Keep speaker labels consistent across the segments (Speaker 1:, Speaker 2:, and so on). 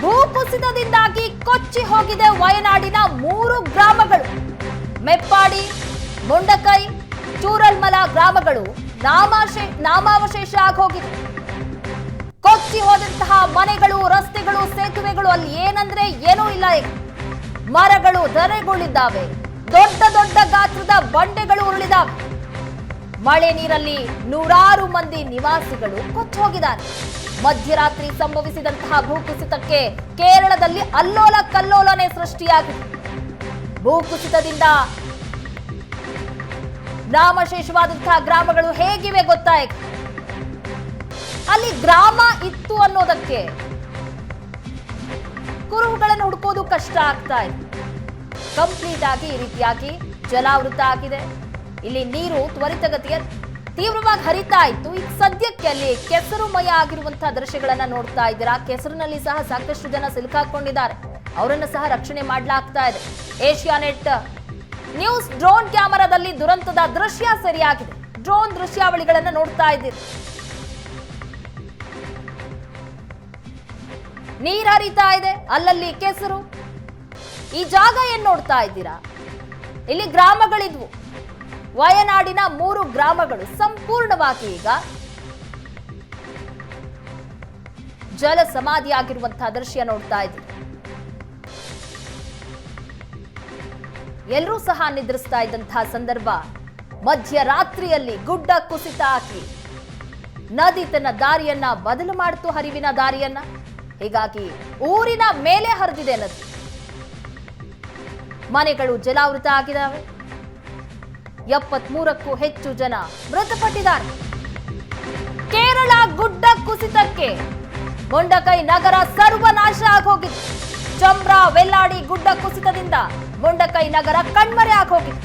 Speaker 1: ಭೂಕುಸಿತದಿಂದಾಗಿ ಕೊಚ್ಚಿ ಹೋಗಿದೆ ವಯನಾಡಿನ 3 ಗ್ರಾಮಗಳು. ಮೆಪ್ಪಾಡಿ, ಮುಂಡಕೈ, ಚೂರಲ್ಮಲ ಗ್ರಾಮಗಳು ನಾಮಾವಶೇಷ ಆಗೋಗಿದೆ. ಕೊಚ್ಚಿ ಹೋದಂತಹ ಮನೆಗಳು, ರಸ್ತೆಗಳು, ಸೇತುವೆಗಳು ಅಲ್ಲಿ ಏನಂದ್ರೆ ಏನೂ ಇಲ್ಲ. ಮರಗಳು ಧರೆಗುಳಿದ್ದಾವೆ, ದೊಡ್ಡ ದೊಡ್ಡ ಗಾತ್ರದ ಬಂಡೆಗಳು ಉರುಳಿದಾವೆ. ಮಳೆ ನೀರಲ್ಲಿ ನೂರಾರು ಮಂದಿ ನಿವಾಸಿಗಳು ಕೊಚ್ಚಿ ಹೋಗಿದ್ದಾರೆ. ಮಧ್ಯರಾತ್ರಿ ಸಂಭವಿಸಿದಂತಹ ಭೂಕುಸಿತಕ್ಕೆ ಕೇರಳದಲ್ಲಿ ಅಲ್ಲೋಲ ಕಲ್ಲೋಲನೆ ಸೃಷ್ಟಿಯಾಗಿದೆ. ಭೂಕುಸಿತದಿಂದ ನಾಮಶೇಷವಾದಂತಹ ಗ್ರಾಮಗಳು ಹೇಗಿವೆ ಗೊತ್ತಾ? ಅಲ್ಲಿ ಗ್ರಾಮ ಇತ್ತು ಅನ್ನೋದಕ್ಕೆ ಕುರುಹುಗಳನ್ನು ಹುಡುಕೋದು ಕಷ್ಟ ಆಗ್ತಾ ಇದೆ. ಕಂಪ್ಲೀಟ್ ಆಗಿ ಈ ರೀತಿಯಾಗಿ ಜಲಾವೃತ ಆಗಿದೆ. ಇಲ್ಲಿ ನೀರು ತ್ವರಿತಗತಿಯ ತೀವ್ರವಾಗಿ ಹರಿತಾ ಇತ್ತು. ಈಗ ಸದ್ಯಕ್ಕೆ ಅಲ್ಲಿ ಕೆಸರುಮಯ ಆಗಿರುವಂತಹ ದೃಶ್ಯಗಳನ್ನ ನೋಡ್ತಾ ಇದ್ದೀರಾ. ಕೆಸರಿನಲ್ಲಿ ಸಹ ಸಾಕಷ್ಟು ಜನ ಸಿಲುಕಾಕೊಂಡಿದ್ದಾರೆ. ಅವರನ್ನು ಸಹ ರಕ್ಷಣೆ ಮಾಡಲಾಗ್ತಾ ಇದೆ. ಏಷ್ಯಾನೆಟ್ ನ್ಯೂಸ್ ಡ್ರೋನ್ ಕ್ಯಾಮೆರಾದಲ್ಲಿ ದುರಂತದ ದೃಶ್ಯ ಸೆರೆಯಾಗಿದೆ. ಡ್ರೋನ್ ದೃಶ್ಯಾವಳಿಗಳನ್ನ ನೋಡ್ತಾ ಇದ್ದೀರಿ. ನೀರ್ ಹರಿತಾ ಇದೆ, ಅಲ್ಲಲ್ಲಿ ಕೆಸರು. ಈ ಜಾಗ ಏನ್ ನೋಡ್ತಾ ಇದ್ದೀರಾ? ಇಲ್ಲಿ ಗ್ರಾಮಗಳಿದ್ವು. ವಯನಾಡಿನ 3 ಗ್ರಾಮಗಳು ಸಂಪೂರ್ಣವಾಗಿ ಈಗ ಜಲ ಸಮಾಧಿಯಾಗಿರುವಂತಹ ದೃಶ್ಯ ನೋಡ್ತಾ ಇದ್ದೀರಿ. ಎಲ್ಲರೂ ಸಹ ನಿದ್ರಿಸ್ತಾ ಇದ್ದಂತಹ ಸಂದರ್ಭ. ಮಧ್ಯರಾತ್ರಿಯಲ್ಲಿ ಗುಡ್ಡ ಕುಸಿತ ಹಾಕಿ ನದಿ ತನ್ನ ದಾರಿಯನ್ನ ಬದಲು ಮಾಡಿತು, ಹರಿವಿನ ದಾರಿಯನ್ನ. ಹೀಗಾಗಿ ಊರಿನ ಮೇಲೆ ಹರಿದಿದೆ ನದಿ. ಮನೆಗಳು ಜಲಾವೃತ ಆಗಿದ್ದಾವೆ. 73ಕ್ಕೂ ಹೆಚ್ಚು ಜನ ಮೃತಪಟ್ಟಿದ್ದಾರೆ. ಕೇರಳ ಗುಡ್ಡ ಕುಸಿತಕ್ಕೆ ಮುಂಡಕೈ ನಗರ ಸರ್ವನಾಶ ಆಗೋಗಿದೆ. ಚಂಬ್ರಾ, ವೆಲ್ಲಾಡಿ ಗುಡ್ಡ ಕುಸಿತದಿಂದ ಮುಂಡಕೈ ನಗರ ಕಣ್ಮರೆ ಆಗೋಗಿದೆ.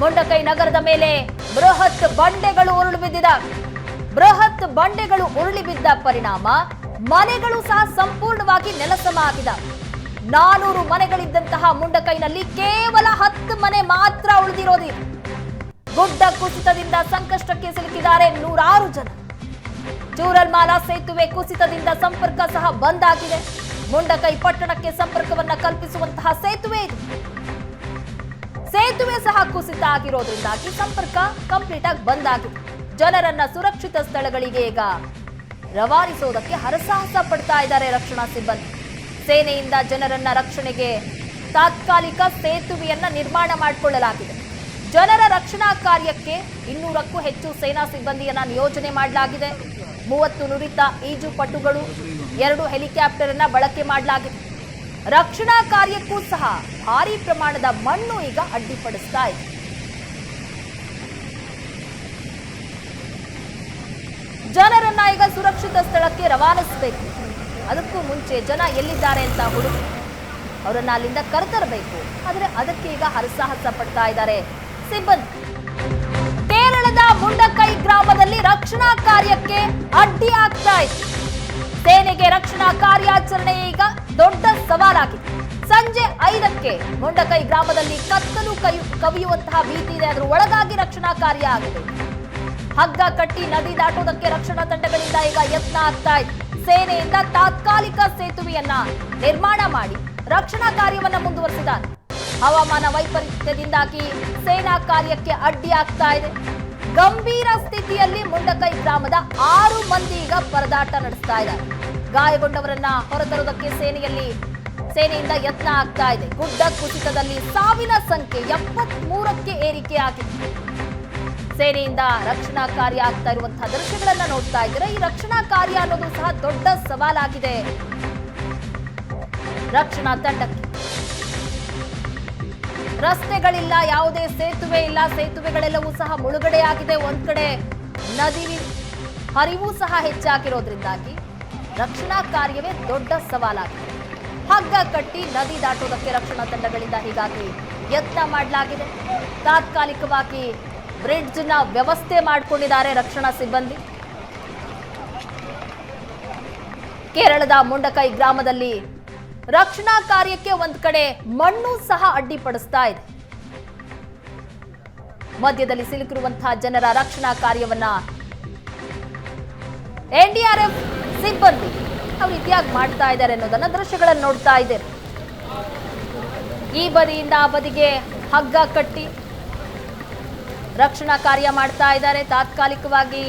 Speaker 1: ಮುಂಡಕೈ ನಗರದ ಮೇಲೆ ಬೃಹತ್ ಬಂಡೆಗಳು ಉರುಳಿ ಬಿದ್ದಿದ್ದಾವೆ. ಬೃಹತ್ ಬಂಡೆಗಳು ಉರುಳಿ ಬಿದ್ದ ಪರಿಣಾಮ ಮನೆಗಳು ಸಹ ಸಂಪೂರ್ಣವಾಗಿ ನೆಲಸಮ ಆಗಿದ್ದಾವೆ. 400 ಮನೆಗಳಿದ್ದಂತಹ ಮುಂಡಕೈನಲ್ಲಿ ಕೇವಲ 10 ಮನೆ ಮಾತ್ರ ಉಳಿದಿರೋದಿದೆ. ಗುಡ್ಡ ಕುಸಿತದಿಂದ ಸಂಕಷ್ಟಕ್ಕೆ ಸಿಲುಕಿದ್ದಾರೆ ನೂರಾರು ಜನ. ಚೂರಲ್ಮಾಲ ಸೇತುವೆ ಕುಸಿತದಿಂದ ಸಂಪರ್ಕ ಸಹ ಬಂದ್ ಆಗಿದೆ. ಮುಂಡಕೈ ಪಟ್ಟಣಕ್ಕೆ ಸಂಪರ್ಕವನ್ನ ಕಲ್ಪಿಸುವಂತಹ ಸೇತುವೆ ಇದೆ. ಸೇತುವೆ ಸಹ ಕುಸಿತ ಆಗಿರೋದ್ರಿಂದಾಗಿ ಸಂಪರ್ಕ ಕಂಪ್ಲೀಟ್ ಆಗಿ ಬಂದ್ ಆಗಿದೆ. ಜನರನ್ನ ಸುರಕ್ಷಿತ ಸ್ಥಳಗಳಿಗೆ ಈಗ ರವಾನಿಸೋದಕ್ಕೆ ಹರಸಾಹಸ ಪಡ್ತಾ ಇದ್ದಾರೆ ರಕ್ಷಣಾ ಸಿಬ್ಬಂದಿ. ಸೇನೆಯಿಂದ ಜನರನ್ನ ರಕ್ಷಣೆಗೆ ತಾತ್ಕಾಲಿಕ ಸೇತುವೆಯನ್ನ ನಿರ್ಮಾಣ ಮಾಡಿಕೊಳ್ಳಲಾಗಿದೆ. ಜನರ ರಕ್ಷಣಾ ಕಾರ್ಯಕ್ಕೆ 200ಕ್ಕೂ ಹೆಚ್ಚು ಸೇನಾ ಸಿಬ್ಬಂದಿಯನ್ನ ನಿಯೋಜನೆ ಮಾಡಲಾಗಿದೆ. 30 ನುರಿತ ಈಜುಪಟುಗಳು, 2 ಹೆಲಿಕಾಪ್ಟರ್ ಅನ್ನ ಬಳಕೆ ಮಾಡಲಾಗಿದೆ. ರಕ್ಷಣಾ ಕಾರ್ಯಕ್ಕೂ ಸಹ ಭಾರಿ ಪ್ರಮಾಣದ ಮಣ್ಣು ಈಗ ಅಡ್ಡಿಪಡಿಸ್ತಾ ಇದೆ. ಜನರನ್ನ ಈಗ ಸುರಕ್ಷಿತ ಸ್ಥಳಕ್ಕೆ ರವಾನಿಸಬೇಕು. ಅದಕ್ಕೂ ಮುಂಚೆ ಜನ ಎಲ್ಲಿದ್ದಾರೆ ಅಂತ ಹುಡುಕಿ ಅವರನ್ನ ಅಲ್ಲಿಂದ ಕರೆತರಬೇಕು. ಆದರೆ ಅದಕ್ಕೆ ಈಗ ಹರಸಾಹಸ ಪಡ್ತಾ ಇದ್ದಾರೆ ಸಿಬ್ಬಂದಿ. ಕೇರಳದ ಮುಂಡಕೈ ಗ್ರಾಮದಲ್ಲಿ ರಕ್ಷಣಾ ಕಾರ್ಯಕ್ಕೆ ಅಡ್ಡಿ ಆಗ್ತಾ ಇದೆ. ಸೇನೆಗೆ ರಕ್ಷಣಾ ಕಾರ್ಯಾಚರಣೆ ಈಗ ದೊಡ್ಡ ಸವಾಲಾಗಿದೆ. ಸಂಜೆ 5ಕ್ಕೆ ಮುಂಡಕೈ ಗ್ರಾಮದಲ್ಲಿ ಕತ್ತಲು ಕವಿಯುವಂತಹ ಭೀತಿ ಇದೆ. ಅದರ ಒಳಗಾಗಿ ರಕ್ಷಣಾ ಕಾರ್ಯ ಆಗಿದೆ. ಹಗ್ಗ ಕಟ್ಟಿ ನದಿ ದಾಟುವುದಕ್ಕೆ ರಕ್ಷಣಾ ತಂಡಗಳಿಂದ ಈಗ ಯತ್ನ ಆಗ್ತಾ ಇದೆ. ಸೇನೆಯಿಂದ ತಾತ್ಕಾಲಿಕ ಸೇತುವೆಯನ್ನ ನಿರ್ಮಾಣ ಮಾಡಿ ರಕ್ಷಣಾ ಕಾರ್ಯವನ್ನ ಮುಂದುವರೆಸಿದ್ದಾರೆ. ಹವಾಮಾನ ವೈಪರೀತ್ಯದಿಂದಾಗಿ ಸೇನಾ ಕಾರ್ಯಕ್ಕೆ ಅಡ್ಡಿ ಆಗ್ತಾ ಇದೆ. ಗಂಭೀರ ಸ್ಥಿತಿಯಲ್ಲಿ ಮುಂಡಕೈ ಗ್ರಾಮದ 6 ಮಂದಿ ಈಗ ಪರದಾಟ ನಡೆಸ್ತಾ ಇದ್ದಾರೆ. ಗಾಯಗೊಂಡವರನ್ನ ಹೊರತರುವುದಕ್ಕೆ ಸೇನೆಯಿಂದ ಯತ್ನ ಆಗ್ತಾ ಇದೆ. ಗುಡ್ಡ ಕುಸಿತದಲ್ಲಿ ಸಾವಿನ ಸಂಖ್ಯೆ 73ಕ್ಕೆ ಏರಿಕೆಯಾಗಿದೆ. ಸೇನೆಯಿಂದ ರಕ್ಷಣಾ ಕಾರ್ಯ ಆಗ್ತಾ ಇರುವಂತಹ ದೃಶ್ಯಗಳನ್ನ ನೋಡ್ತಾ ಇದ್ದೀರಾ. ಈ ರಕ್ಷಣಾ ಕಾರ್ಯ ಅನ್ನೋದು ಸಹ ದೊಡ್ಡ ಸವಾಲಾಗಿದೆ ರಕ್ಷಣಾ ತಂಡಕ್ಕೆ. ರಸ್ತೆಗಳಿಲ್ಲ, ಯಾವುದೇ ಸೇತುವೆ ಇಲ್ಲ. ಸೇತುವೆಗಳೆಲ್ಲವೂ ಸಹ ಮುಳುಗಡೆಯಾಗಿದೆ. ಒಂದ್ ಕಡೆ ನದಿ ಹರಿವು ಸಹ ಹೆಚ್ಚಾಗಿರೋದ್ರಿಂದಾಗಿ ರಕ್ಷಣಾ ಕಾರ್ಯವೇ ದೊಡ್ಡ ಸವಾಲಾಗಿದೆ. ಹಗ್ಗ ಕಟ್ಟಿ ನದಿ ದಾಟುವುದಕ್ಕೆ ರಕ್ಷಣಾ ತಂಡಗಳಿಂದ ಹೀಗಾಗಿ ಯತ್ನ ಮಾಡಲಾಗಿದೆ. ತಾತ್ಕಾಲಿಕವಾಗಿ ಬ್ರಿಡ್ಜ್ ನ ವ್ಯವಸ್ಥೆ ಮಾಡಿಕೊಂಡಿದ್ದಾರೆ ರಕ್ಷಣಾ ಸಿಬ್ಬಂದಿ. ಕೇರಳದ ಮುಂಡಕೈ ಗ್ರಾಮದಲ್ಲಿ ರಕ್ಷಣಾ ಕಾರ್ಯಕ್ಕೆ ಒಂದ್ ಕಡೆ ಮಣ್ಣು ಸಹ ಅಡ್ಡಿಪಡಿಸ್ತಾ ಇದೆ. ಮಧ್ಯದಲ್ಲಿ ಸಿಲುಕಿರುವಂತಹ ಜನರ ರಕ್ಷಣಾ ಕಾರ್ಯವನ್ನ ಎನ್ಡಿಆರ್ಎಫ್ ಸಿಬ್ಬಂದಿ ಯಾವ ರೀತಿಯಾಗಿ ಮಾಡ್ತಾ ಇದ್ದಾರೆ ಅನ್ನೋದನ್ನ ದೃಶ್ಯಗಳನ್ನು ನೋಡ್ತಾ ಇದ್ದೇವೆ. ಈ ಬದಿಯಿಂದ ಆ ಬದಿಗೆ ಹಗ್ಗ ಕಟ್ಟಿ ರಕ್ಷಣಾ ಕಾರ್ಯ ಮಾಡ್ತಾ ಇದ್ದಾರೆ. ತಾತ್ಕಾಲಿಕವಾಗಿ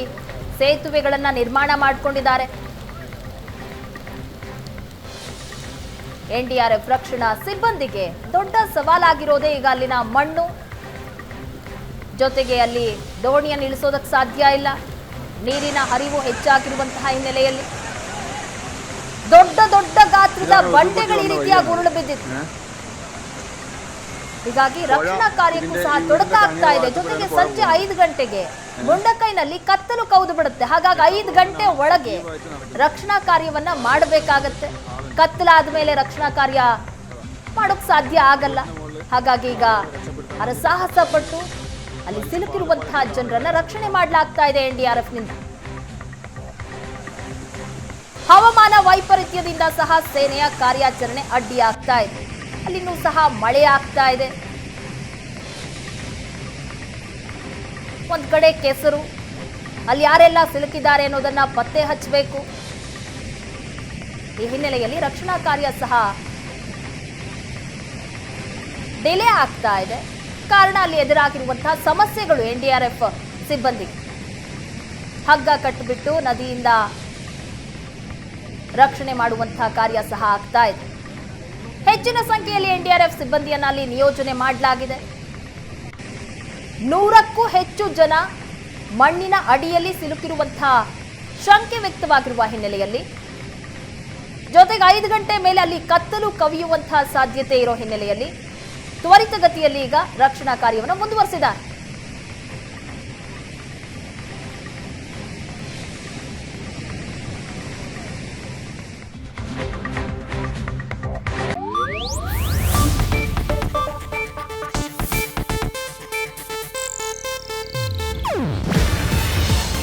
Speaker 1: ಸೇತುವೆಗಳನ್ನ ನಿರ್ಮಾಣ ಮಾಡಿಕೊಂಡಿದ್ದಾರೆ. NDRF ರಕ್ಷಣಾ ಸಿಬ್ಬಂದಿಗೆ ದೊಡ್ಡ ಸವಾಲಾಗಿರೋದೇ ಈಗ ಅಲ್ಲಿನ ಮಣ್ಣು, ಜೊತೆಗೆ ಅಲ್ಲಿ ದೋಣಿಯನ್ನು ಇಳಿಸೋದಕ್ಕೆ ಸಾಧ್ಯ ಇಲ್ಲ. ನೀರಿನ ಹರಿವು ಹೆಚ್ಚಾಗಿರುವಂತಹ ಹಿನ್ನೆಲೆಯಲ್ಲಿ ದೊಡ್ಡ ದೊಡ್ಡ ಗಾತ್ರದ ಬಂಡೆಗಳು ಈ ರೀತಿಯಾಗಿ ಉರುಳು ಬಿದ್ದಿದೆ. ಹೀಗಾಗಿ ರಕ್ಷಣಾ ಕಾರ್ಯಕ್ಕೂ ಸಹ ತೊಡಕಾಗ್ತಾ ಇದೆ. ಜೊತೆಗೆ ಸಂಜೆ 5 ಗಂಟೆಗೆ ಮುಂಡಕೈನಲ್ಲಿ ಕತ್ತಲು ಕೌದು ಬಿಡುತ್ತೆ. ಹಾಗಾಗಿ 5 ಗಂಟೆ ಒಳಗೆ ರಕ್ಷಣಾ ಕಾರ್ಯವನ್ನ ಮಾಡಬೇಕಾಗತ್ತೆ. ಕತ್ತಲಾದ ಮೇಲೆ ರಕ್ಷಣಾ ಕಾರ್ಯ ಮಾಡೋಕ್ ಸಾಧ್ಯ ಆಗಲ್ಲ. ಹಾಗಾಗಿ ಈಗ ಹರಸಾಹಸ ಪಟ್ಟು ಅಲ್ಲಿ ಸಿಲುಕಿರುವಂತಹ ಜನರನ್ನ ರಕ್ಷಣೆ ಮಾಡಲಾಗ್ತಾ ಇದೆ NDRF ನಿಂದ. ಹವಾಮಾನ ವೈಪರೀತ್ಯದಿಂದ ಸಹ ಸೇನೆಯ ಕಾರ್ಯಾಚರಣೆ ಅಡ್ಡಿಯಾಗ್ತಾ ಇದೆ. ಅಲ್ಲಿನೂ ಸಹ ಮಳೆ ಆಗ್ತಾ ಇದೆ. ಒಂದ್ ಕಡೆ ಕೆಸರು, ಅಲ್ಲಿ ಯಾರೆಲ್ಲ ಸಿಲುಕಿದ್ದಾರೆ ಅನ್ನೋದನ್ನ ಪತ್ತೆ ಹಚ್ಚಬೇಕು. ಈ ಹಿನ್ನೆಲೆಯಲ್ಲಿ ರಕ್ಷಣಾ ಕಾರ್ಯ ಸಹ ಡಿಲೇ ಆಗ್ತಾ ಇದೆ. ಕಾರಣ ಅಲ್ಲಿ ಎದುರಾಗಿರುವಂತಹ ಸಮಸ್ಯೆಗಳು NDRF ಸಿಬ್ಬಂದಿಗೆ. ಹಗ್ಗ ಕಟ್ಟಿಬಿಟ್ಟು ನದಿಯಿಂದ ರಕ್ಷಣೆ ಮಾಡುವಂತಹ ಕಾರ್ಯ ಸಹ ಆಗ್ತಾ ಇದೆ. ಹೆಚ್ಚಿನ ಸಂಖ್ಯೆಯಲ್ಲಿ NDRF ಸಿಬ್ಬಂದಿಯನ್ನ ಅಲ್ಲಿ ನಿಯೋಜನೆ ಮಾಡಲಾಗಿದೆ. 100ಕ್ಕೂ ಹೆಚ್ಚು ಜನ ಮಣ್ಣಿನ ಅಡಿಯಲ್ಲಿ ಸಿಲುಕಿರುವಂತಹ ಶಂಕೆ ವ್ಯಕ್ತವಾಗಿರುವ ಹಿನ್ನೆಲೆಯಲ್ಲಿ, ಜೊತೆಗೆ 5 ಗಂಟೆ ಮೇಲೆ ಅಲ್ಲಿ ಕತ್ತಲು ಕವಿಯುವಂತಹ ಸಾಧ್ಯತೆ ಇರೋ ಹಿನ್ನೆಲೆಯಲ್ಲಿ ತ್ವರಿತಗತಿಯಲ್ಲಿ ಈಗ ರಕ್ಷಣಾ ಕಾರ್ಯವನ್ನು ಮುಂದುವರೆಸಿದ್ದಾರೆ.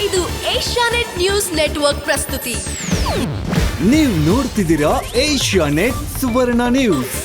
Speaker 2: ಇದು ಏಷ್ಯಾನೆಟ್ ನ್ಯೂಸ್ ನೆಟ್ವರ್ಕ್ ಪ್ರಸ್ತುತಿ.
Speaker 3: ನೀವು ನೋಡ್ತಿದ್ದೀರಾ ಏಷ್ಯಾನೆಟ್ ಸುವರ್ಣ ನ್ಯೂಸ್.